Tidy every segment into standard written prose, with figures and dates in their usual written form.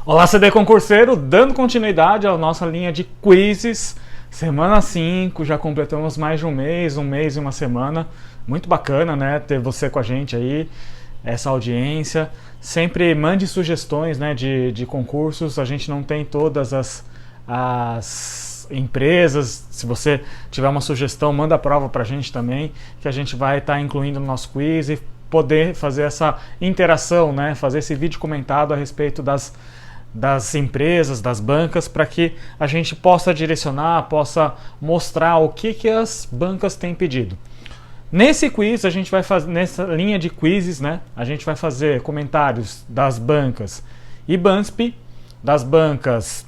Olá, CD concurseiro, dando continuidade à nossa linha de quizzes. Semana 5, já completamos mais de um mês e uma semana. Muito bacana, né, ter você com a gente aí, essa audiência. Sempre mande sugestões, né, de concursos. A gente não tem todas as empresas. Se você tiver uma sugestão, manda a prova pra gente também, que a gente vai estar incluindo no nosso quiz e poder fazer essa interação, né, fazer esse vídeo comentado a respeito das empresas, das bancas, para que a gente possa direcionar, possa mostrar o que as bancas têm pedido. Nesse quiz, a gente vai fazer, nessa linha de quizzes, né, a gente vai fazer comentários das bancas IBANSP, das bancas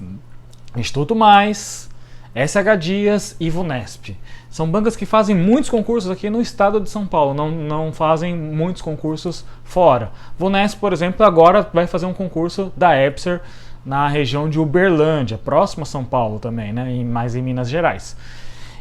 Instituto Mais, SH Dias e VUNESP. São bancas que fazem muitos concursos aqui no estado de São Paulo, não fazem muitos concursos fora. VUNESP, por exemplo, agora vai fazer um concurso da EPSER na região de Uberlândia, próximo a São Paulo também, né, mais em Minas Gerais.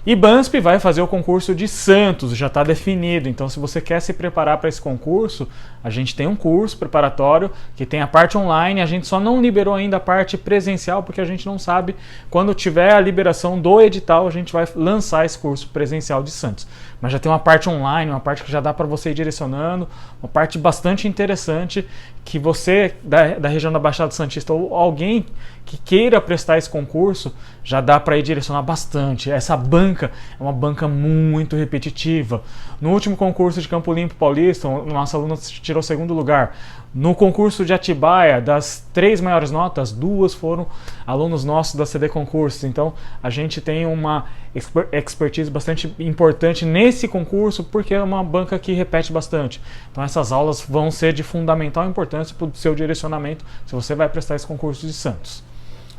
IBANSP vai fazer o concurso de Santos, já está definido. Então, se você quer se preparar para esse concurso, a gente tem um curso preparatório que tem a parte online. A gente só não liberou ainda a parte presencial, porque a gente não sabe quando tiver a liberação do edital, a gente vai lançar esse curso presencial de Santos. Mas já tem uma parte online, uma parte que já dá para você ir direcionando, uma parte bastante interessante que você da região da Baixada Santista ou alguém que queira prestar esse concurso, já dá para ir direcionar bastante. Essa banca é uma banca muito repetitiva. No último concurso de Campo Limpo Paulista, o nosso aluno tirou segundo lugar. No concurso de Atibaia, das 3 maiores notas, 2 foram alunos nossos da CD Concursos. Então, a gente tem uma expertise bastante importante nesse concurso, porque é uma banca que repete bastante. Então, essas aulas vão ser de fundamental importância para o seu direcionamento, se você vai prestar esse concurso de Santos.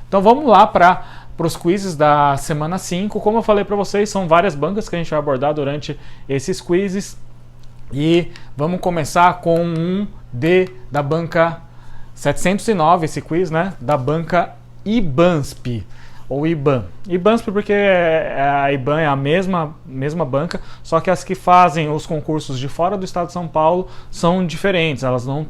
Então, vamos lá para os quizzes da semana 5. Como eu falei para vocês, são várias bancas que a gente vai abordar durante esses quizzes. E vamos começar com um da banca 709, esse quiz, né? Da banca IBANSP, ou IBAN. IBANSP porque a IBAN é a mesma banca, só que as que fazem os concursos de fora do estado de São Paulo são diferentes, elas não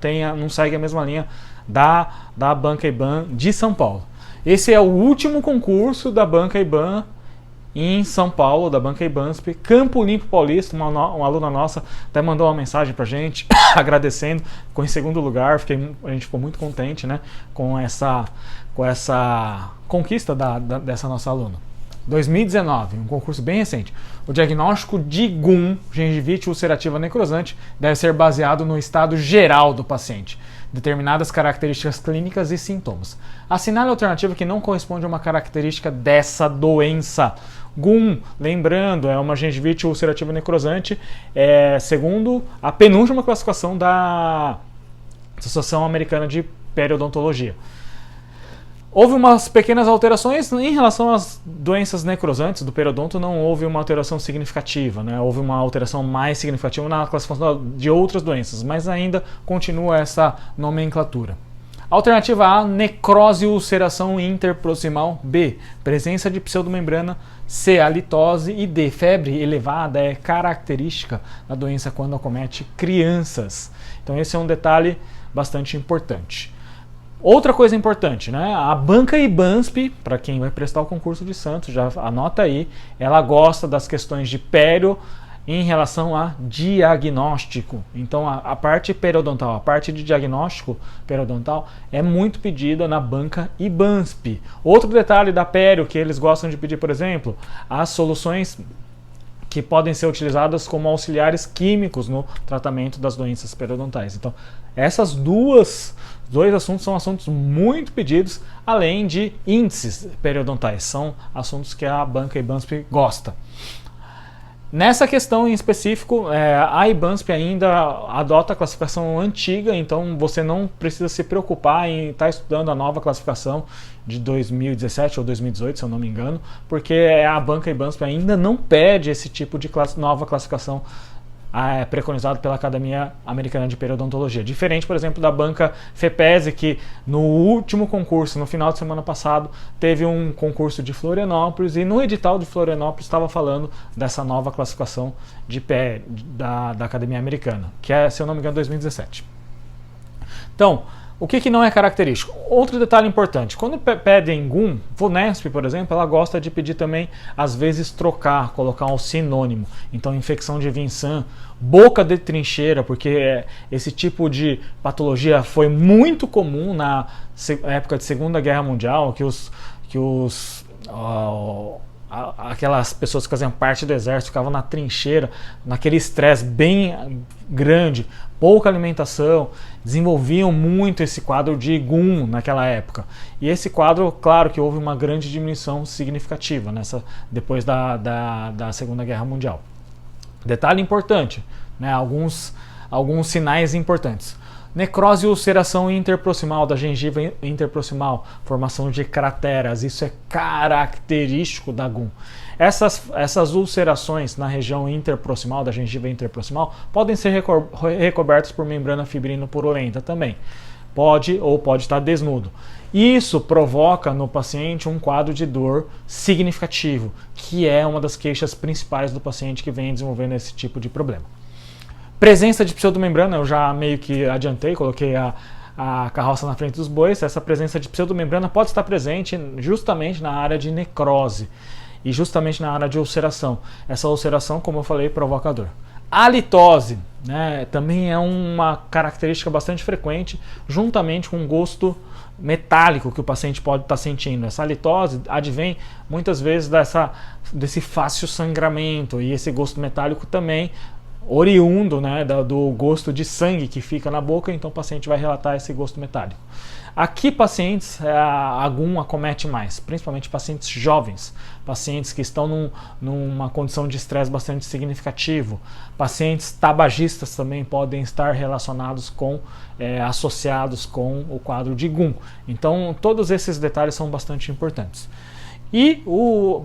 seguem a mesma linha da banca IBAN de São Paulo. Esse é o último concurso da banca IBAN em São Paulo, da banca IBANSP, Campo Limpo Paulista. Uma aluna nossa até mandou uma mensagem pra gente, agradecendo, ficou em segundo lugar, a gente ficou muito contente, né, com essa conquista dessa nossa aluna. 2019, um concurso bem recente. O diagnóstico de GUM, gengivite ulcerativa necrosante, deve ser baseado no estado geral do paciente, determinadas características clínicas e sintomas. Assinale a alternativa que não corresponde a uma característica dessa doença. GUM, lembrando, é uma gengivite ulcerativa necrosante, segundo a penúltima classificação da Associação Americana de Periodontologia. Houve umas pequenas alterações em relação às doenças necrosantes do periodonto, não houve uma alteração significativa, né? Houve uma alteração mais significativa na classificação de outras doenças, mas ainda continua essa nomenclatura. Alternativa A, necrose ulceração interproximal. B, presença de pseudomembrana. C, halitose. E D, febre elevada é característica da doença quando acomete crianças. Então esse é um detalhe bastante importante. Outra coisa importante, né? A banca IBANSP, para quem vai prestar o concurso de Santos, já anota aí, ela gosta das questões de pério em relação a diagnóstico. Então a parte periodontal, a parte de diagnóstico periodontal é muito pedida na banca IBANSP. Outro detalhe da pério que eles gostam de pedir, por exemplo, as soluções que podem ser utilizadas como auxiliares químicos no tratamento das doenças periodontais. Então, esses dois assuntos são assuntos muito pedidos, além de índices periodontais. São assuntos que a banca IBANSP gosta. Nessa questão em específico, a IBANSP ainda adota a classificação antiga, então você não precisa se preocupar em estar estudando a nova classificação de 2017 ou 2018, se eu não me engano, porque a banca IBANSP ainda não pede esse tipo de nova classificação preconizado pela Academia Americana de Periodontologia. Diferente, por exemplo, da banca FEPESE, que no último concurso, no final de semana passado, teve um concurso de Florianópolis e no edital de Florianópolis estava falando dessa nova classificação da Academia Americana, que é, se eu não me engano, 2017. Então, O que não é característico? Outro detalhe importante, quando pedem GUM, VUNESP, por exemplo, ela gosta de pedir também, às vezes, trocar, colocar um sinônimo. Então, infecção de Vincent, boca de trincheira, porque esse tipo de patologia foi muito comum na época de Segunda Guerra Mundial, aquelas pessoas que faziam parte do exército ficavam na trincheira, naquele estresse bem grande, pouca alimentação, desenvolviam muito esse quadro de GUM naquela época. E esse quadro, claro que houve uma grande diminuição significativa depois da Segunda Guerra Mundial. Detalhe importante, né, alguns sinais importantes. Necrose e ulceração interproximal da gengiva interproximal, formação de crateras, isso é característico da GUM. Essas ulcerações na região interproximal, da gengiva interproximal, podem ser recobertas por membrana fibrinopurulenta também. Pode estar desnudo. Isso provoca no paciente um quadro de dor significativo, que é uma das queixas principais do paciente que vem desenvolvendo esse tipo de problema. Presença de pseudomembrana, eu já meio que adiantei, coloquei a carroça na frente dos bois. Essa presença de pseudomembrana pode estar presente justamente na área de necrose e justamente na área de ulceração. Essa ulceração, como eu falei, provoca dor. A litose, né, também é uma característica bastante frequente, juntamente com o gosto metálico que o paciente pode estar sentindo. Essa litose advém muitas vezes desse fácil sangramento, e esse gosto metálico também oriundo, né, do gosto de sangue que fica na boca, então o paciente vai relatar esse gosto metálico. Aqui pacientes, a GUM acomete mais, principalmente pacientes jovens, pacientes que estão numa condição de estresse bastante significativo, pacientes tabagistas também podem estar relacionados associados com o quadro de GUM. Então todos esses detalhes são bastante importantes. E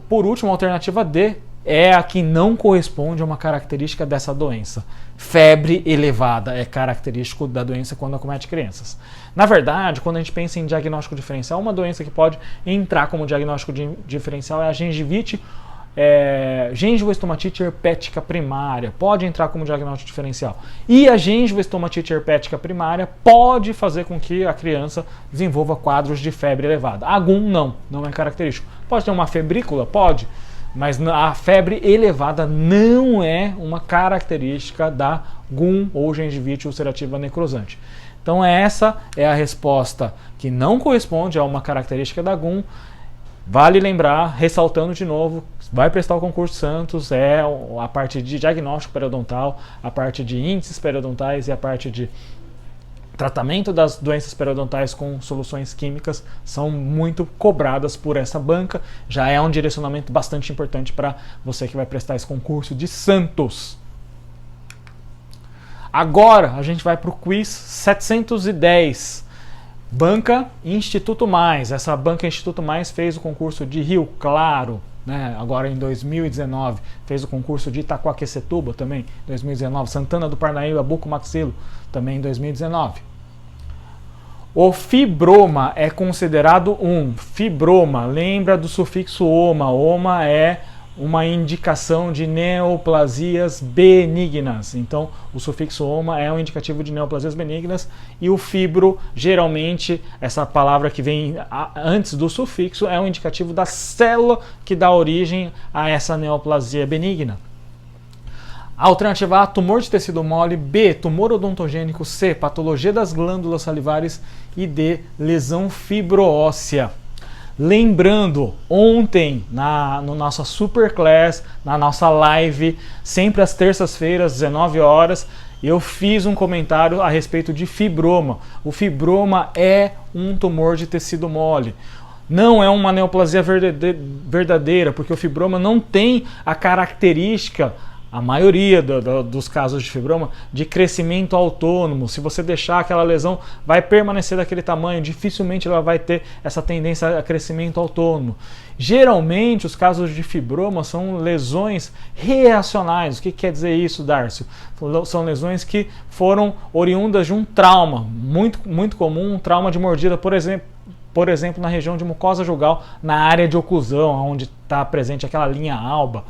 por último, a alternativa D é a que não corresponde a uma característica dessa doença. Febre elevada é característico da doença quando acomete crianças. Na verdade, quando a gente pensa em diagnóstico diferencial, uma doença que pode entrar como diagnóstico diferencial é a gengivite, gengivoestomatite herpética primária, pode entrar como diagnóstico diferencial. E a gengivoestomatite herpética primária pode fazer com que a criança desenvolva quadros de febre elevada. A GUM não é característico. Pode ter uma febrícula? Pode. Mas a febre elevada não é uma característica da GUM ou gengivite ulcerativa necrosante. Então essa é a resposta que não corresponde a uma característica da GUM. Vale lembrar, ressaltando de novo, vai prestar o concurso Santos, é a parte de diagnóstico periodontal, a parte de índices periodontais e a parte de tratamento das doenças periodontais com soluções químicas são muito cobradas por essa banca. Já é um direcionamento bastante importante para você que vai prestar esse concurso de Santos. Agora a gente vai para o quiz 710. Banca Instituto Mais. Essa banca Instituto Mais fez o concurso de Rio Claro, né, agora em 2019. Fez o concurso de Itaquaquecetuba também, 2019. Santana do Parnaíba, Buco-Maxilo, também em 2019. O fibroma é considerado um fibroma. Lembra do sufixo oma. Oma é uma indicação de neoplasias benignas. Então, o sufixo oma é um indicativo de neoplasias benignas, e o fibro, geralmente, essa palavra que vem antes do sufixo, é um indicativo da célula que dá origem a essa neoplasia benigna. Alternativa A, tumor de tecido mole. B, tumor odontogênico. C, patologia das glândulas salivares. E D, lesão fibroóssea. Lembrando, ontem, no nossa Superclass, na nossa live, sempre às terças-feiras, 19 horas, eu fiz um comentário a respeito de fibroma. O fibroma é um tumor de tecido mole. Não é uma neoplasia verdadeira, porque o fibroma não tem a característica, a maioria dos casos de fibroma, de crescimento autônomo. Se você deixar, aquela lesão vai permanecer daquele tamanho, dificilmente ela vai ter essa tendência a crescimento autônomo. Geralmente, os casos de fibroma são lesões reacionais. O que quer dizer isso, Darcio? São lesões que foram oriundas de um trauma, muito comum, um trauma de mordida, por exemplo, na região de mucosa jugal, na área de oclusão, onde está presente aquela linha alba.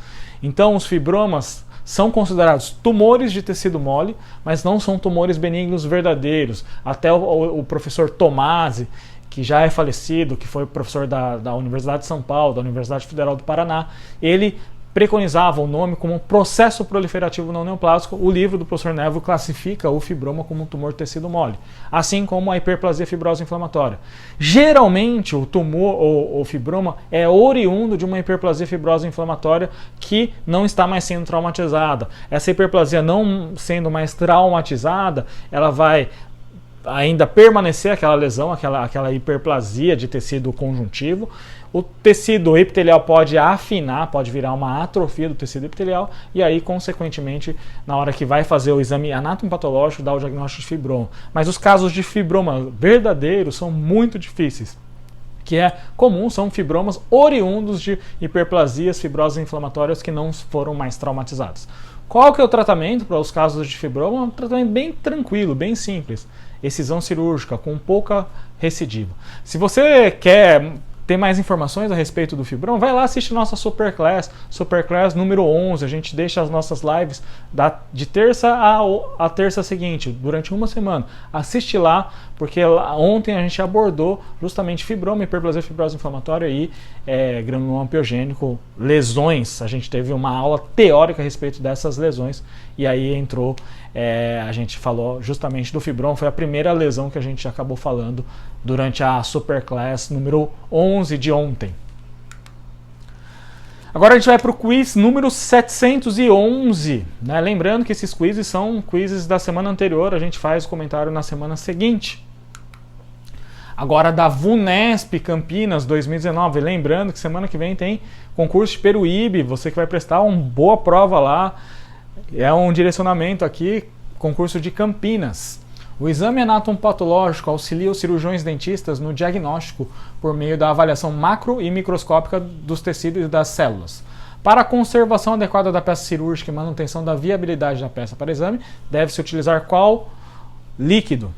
Então, os fibromas são considerados tumores de tecido mole, mas não são tumores benignos verdadeiros. Até o professor Tomasi, que já é falecido, que foi professor da Universidade de São Paulo, da Universidade Federal do Paraná, ele preconizava o nome como processo proliferativo não neoplásico. O livro do professor Nevo classifica o fibroma como um tumor de tecido mole, assim como a hiperplasia fibrosa inflamatória. Geralmente o tumor ou fibroma é oriundo de uma hiperplasia fibrosa inflamatória que não está mais sendo traumatizada. Essa hiperplasia não sendo mais traumatizada, ela vai ainda permanecer aquela lesão, aquela hiperplasia de tecido conjuntivo. O tecido epitelial pode afinar, pode virar uma atrofia do tecido epitelial e aí, consequentemente, na hora que vai fazer o exame anatomopatológico, dá o diagnóstico de fibroma. Mas os casos de fibroma verdadeiros são muito difíceis. O que é comum são fibromas oriundos de hiperplasias fibrosas inflamatórias que não foram mais traumatizadas. Qual que é o tratamento para os casos de fibroma? Um tratamento bem tranquilo, bem simples. Excisão cirúrgica com pouca recidiva. Se você quer ter mais informações a respeito do fibroma, vai lá assistir nossa Superclass número 11. A gente deixa as nossas lives de terça a terça seguinte, durante uma semana. Assiste lá, porque ontem a gente abordou justamente fibroma, hiperplasia fibrosa inflamatória e granuloma piogênico, lesões. A gente teve uma aula teórica a respeito dessas lesões e aí entrou, a gente falou justamente do fibroma, foi a primeira lesão que a gente acabou falando durante a Superclass número 11 de ontem. Agora a gente vai para o quiz número 711, né? Lembrando que esses quizzes são quizzes da semana anterior, a gente faz o comentário na semana seguinte. Agora da VUNESP Campinas 2019, lembrando que semana que vem tem concurso de Peruíbe, você que vai prestar uma boa prova lá, é um direcionamento aqui, concurso de Campinas. O exame anatomopatológico auxilia os cirurgiões dentistas no diagnóstico por meio da avaliação macro e microscópica dos tecidos e das células. Para a conservação adequada da peça cirúrgica e manutenção da viabilidade da peça para exame, deve-se utilizar qual líquido?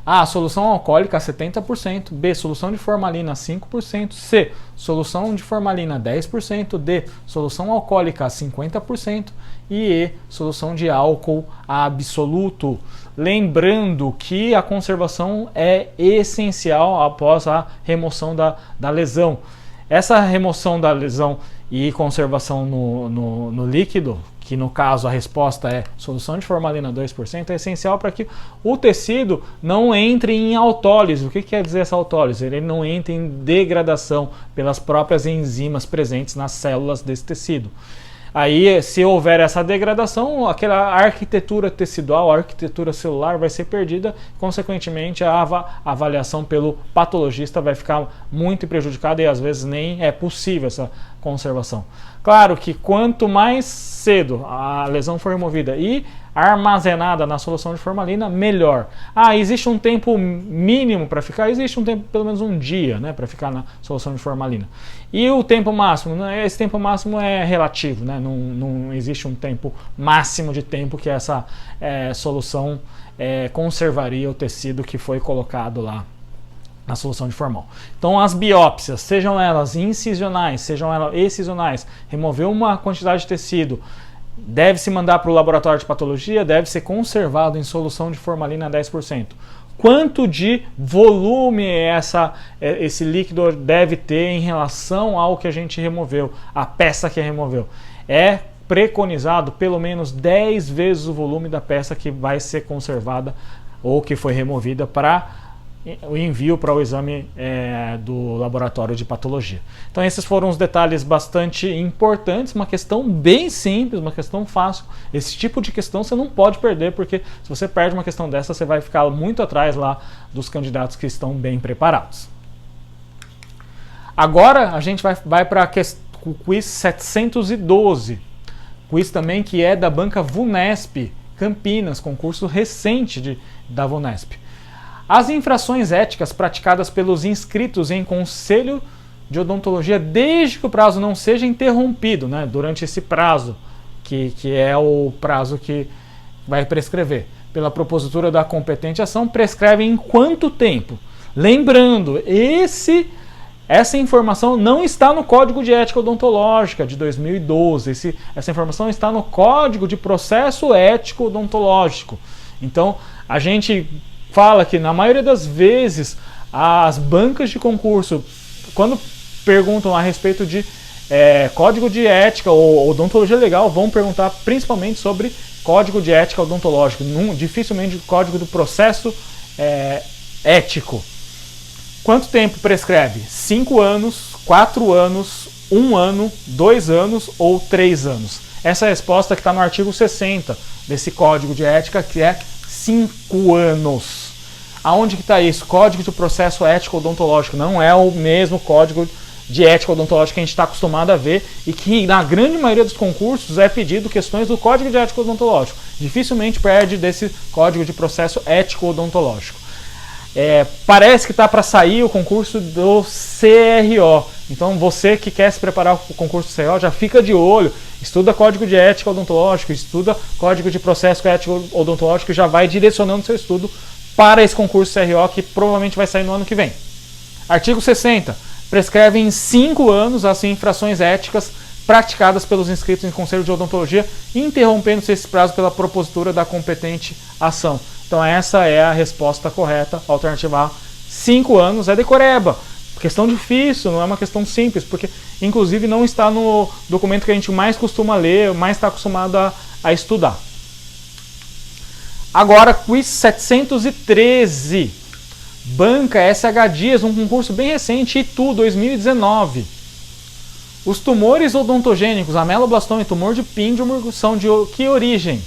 A. Solução alcoólica 70%, B. Solução de formalina 5%, C. Solução de formalina 10%, D. Solução alcoólica 50% e E. Solução de álcool absoluto. Lembrando que a conservação é essencial após a remoção da lesão. Essa remoção da lesão e conservação no líquido, que no caso a resposta é solução de formalina 2%, é essencial para que o tecido não entre em autólise. O que quer dizer essa autólise? Ele não entra em degradação pelas próprias enzimas presentes nas células desse tecido. Aí, se houver essa degradação, aquela arquitetura tecidual, a arquitetura celular vai ser perdida, consequentemente a avaliação pelo patologista vai ficar muito prejudicada e às vezes nem é possível essa conservação. Claro que quanto mais cedo a lesão for removida e armazenada na solução de formalina, melhor. Existe um tempo mínimo para ficar? Existe um tempo, pelo menos um dia, né, para ficar na solução de formalina. E o tempo máximo? Esse tempo máximo é relativo, né? Não existe um tempo máximo de tempo que essa solução conservaria o tecido que foi colocado lá na solução de formal. Então as biópsias, sejam elas incisionais, sejam elas excisionais, remover uma quantidade de tecido, deve se mandar para o laboratório de patologia, deve ser conservado em solução de formalina 10%. Quanto de volume esse líquido deve ter em relação ao que a gente removeu, a peça que removeu? É preconizado pelo menos 10 vezes o volume da peça que vai ser conservada ou que foi removida para o envio para o exame do laboratório de patologia. Então esses foram os detalhes bastante importantes, uma questão bem simples, uma questão fácil. Esse tipo de questão você não pode perder, porque se você perde uma questão dessa, você vai ficar muito atrás lá dos candidatos que estão bem preparados. Agora a gente vai para o quiz 712, quiz também que é da banca VUNESP Campinas, concurso recente da VUNESP. As infrações éticas praticadas pelos inscritos em conselho de odontologia desde que o prazo não seja interrompido, né, durante esse prazo, que é o prazo que vai prescrever, pela propositura da competente ação, prescreve em quanto tempo? Lembrando, esse Essa informação não está no Código de Ética Odontológica de 2012. Essa informação está no Código de Processo Ético Odontológico. Então, a gente fala que, na maioria das vezes, as bancas de concurso, quando perguntam a respeito de Código de Ética ou Odontologia Legal, vão perguntar principalmente sobre Código de Ética Odontológico, dificilmente Código do Processo Ético. Quanto tempo prescreve? 5 anos, 4 anos, 1 ano, 2 anos ou 3 anos? Essa é a resposta que está no artigo 60 desse Código de Ética, que é 5 anos. Aonde que está isso? Código de Processo Ético Odontológico. Não é o mesmo Código de Ética Odontológica que a gente está acostumado a ver e que, na grande maioria dos concursos, é pedido questões do Código de Ética Odontológico. Dificilmente perde desse Código de Processo Ético Odontológico. Parece que está para sair o concurso do CRO. Então, você que quer se preparar para o concurso do CRO, já fica de olho, estuda Código de Ética Odontológico, estuda Código de Processo Ético Odontológico e já vai direcionando seu estudo para esse concurso CRO, que provavelmente vai sair no ano que vem. Artigo 60. Prescreve em 5 anos as infrações éticas praticadas pelos inscritos em Conselho de Odontologia, interrompendo-se esse prazo pela propositura da competente ação. Então essa é a resposta correta, alternativa A, 5 anos, é decoreba. Questão difícil, não é uma questão simples, porque inclusive não está no documento que a gente mais costuma ler, mais está acostumado a estudar. Agora, quiz 713. Banca SH Dias, um concurso bem recente, ITU 2019. Os tumores odontogênicos, ameloblastoma e tumor de Pindemurg, são de que origem?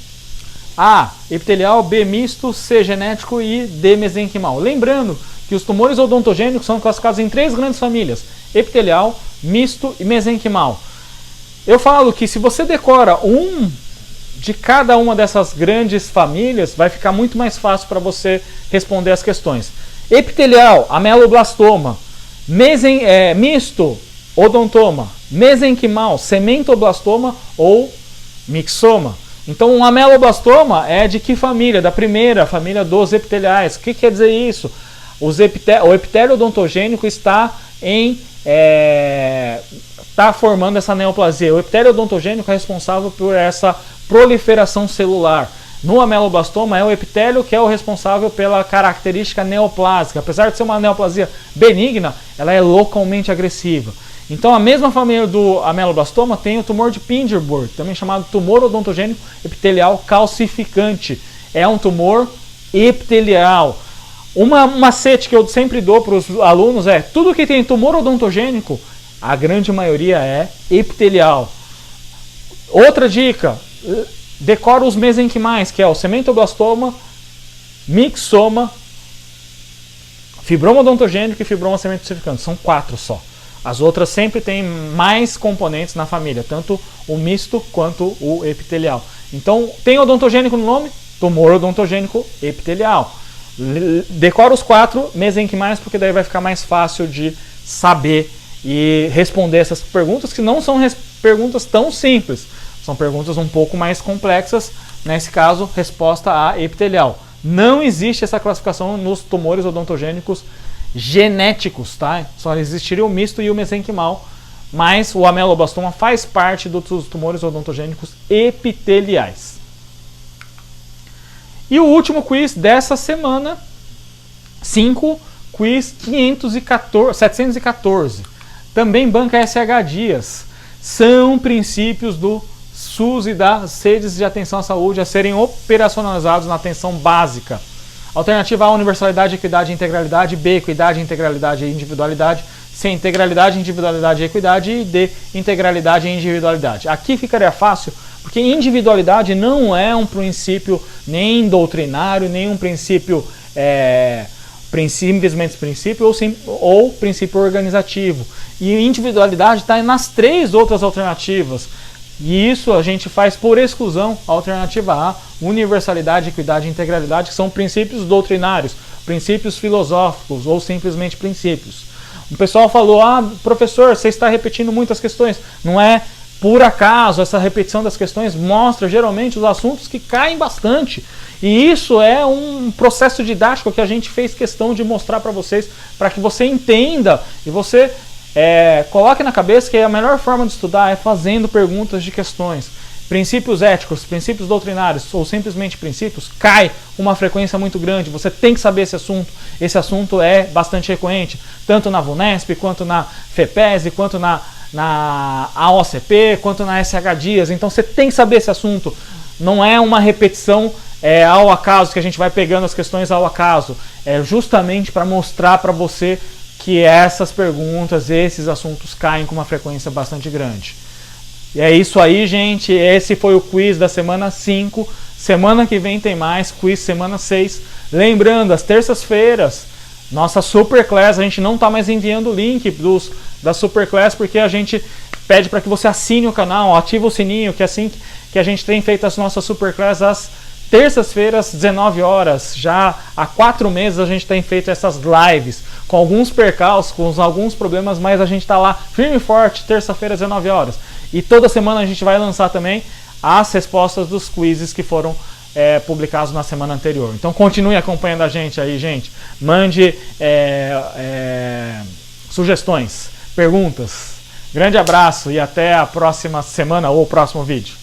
A, epitelial, B, misto, C, genético e D, mesenquimal. Lembrando que os tumores odontogênicos são classificados em 3 grandes famílias: epitelial, misto e mesenquimal. Eu falo que se você decora um de cada uma dessas grandes famílias, vai ficar muito mais fácil para você responder as questões. Epitelial, ameloblastoma, misto, odontoma, mesenquimal, cementoblastoma ou mixoma. Então, um ameloblastoma é de que família? Da primeira família dos epiteliais. O que quer dizer isso? O epitélio odontogênico está formando essa neoplasia. O epitélio odontogênico é responsável por essa proliferação celular. No ameloblastoma é o epitélio que é o responsável pela característica neoplásica. Apesar de ser uma neoplasia benigna, ela é localmente agressiva. Então, a mesma família do ameloblastoma tem o tumor de Pindemurg, também chamado tumor odontogênico epitelial calcificante. É um tumor epitelial. Uma macete que eu sempre dou para os alunos é: tudo que tem tumor odontogênico, a grande maioria é epitelial. Outra dica, decora os mesenquimais, que é o cementoblastoma, mixoma, fibroma odontogênico e fibroma cementocificante. São 4 só. As outras sempre têm mais componentes na família, tanto o misto quanto o epitelial. Então, tem odontogênico no nome? Tumor odontogênico epitelial. Decora os 4 mesenquimais, porque daí vai ficar mais fácil de saber e responder essas perguntas, que não são perguntas tão simples. São perguntas um pouco mais complexas. Nesse caso, resposta A, epitelial. Não existe essa classificação nos tumores odontogênicos genéticos, tá? Só existiria o misto e o mesenquimal, mas o ameloblastoma faz parte dos tumores odontogênicos epiteliais. E o último quiz dessa semana, 5, quiz 714. Também banca SH Dias. São princípios do SUS e das redes de atenção à saúde a serem operacionalizados na atenção básica. Alternativa A, universalidade, equidade e integralidade. B, equidade, integralidade e individualidade. C, integralidade, individualidade e equidade. E D, integralidade e individualidade. Aqui ficaria fácil, porque individualidade não é um princípio nem doutrinário, nem um princípio simplesmente princípio ou princípio organizativo. E individualidade está nas 3 outras alternativas. E isso a gente faz por exclusão a alternativa A, universalidade, equidade e integralidade, que são princípios doutrinários, princípios filosóficos ou simplesmente princípios. O pessoal falou: professor, você está repetindo muitas questões. Não é por acaso, essa repetição das questões mostra geralmente os assuntos que caem bastante. E isso é um processo didático que a gente fez questão de mostrar para vocês, para que você entenda e você coloque na cabeça que a melhor forma de estudar é fazendo perguntas de questões. Princípios éticos, princípios doutrinários ou simplesmente princípios, cai uma frequência muito grande. Você tem que saber esse assunto. Esse assunto é bastante recorrente, tanto na VUNESP, quanto na FEPESE, quanto na AOCP, quanto na SH Dias. Então você tem que saber esse assunto. Não é uma repetição ao acaso, que a gente vai pegando as questões ao acaso. É justamente para mostrar para você que essas perguntas, esses assuntos caem com uma frequência bastante grande. E é isso aí, gente. Esse foi o quiz da semana 5. Semana que vem tem mais quiz, semana 6. Lembrando, às terças-feiras, nossa Superclass, a gente não está mais enviando o link da Superclass, porque a gente pede para que você assine o canal, ative o sininho, que é assim que a gente tem feito as nossas Superclass às terças-feiras, 19 horas. Já há 4 meses a gente tem feito essas lives, com alguns percalços, com alguns problemas, mas a gente está lá firme e forte, terça-feira, 19 horas. E toda semana a gente vai lançar também as respostas dos quizzes que foram publicados na semana anterior. Então continue acompanhando a gente aí, gente. Mande sugestões, perguntas. Grande abraço e até a próxima semana ou próximo vídeo.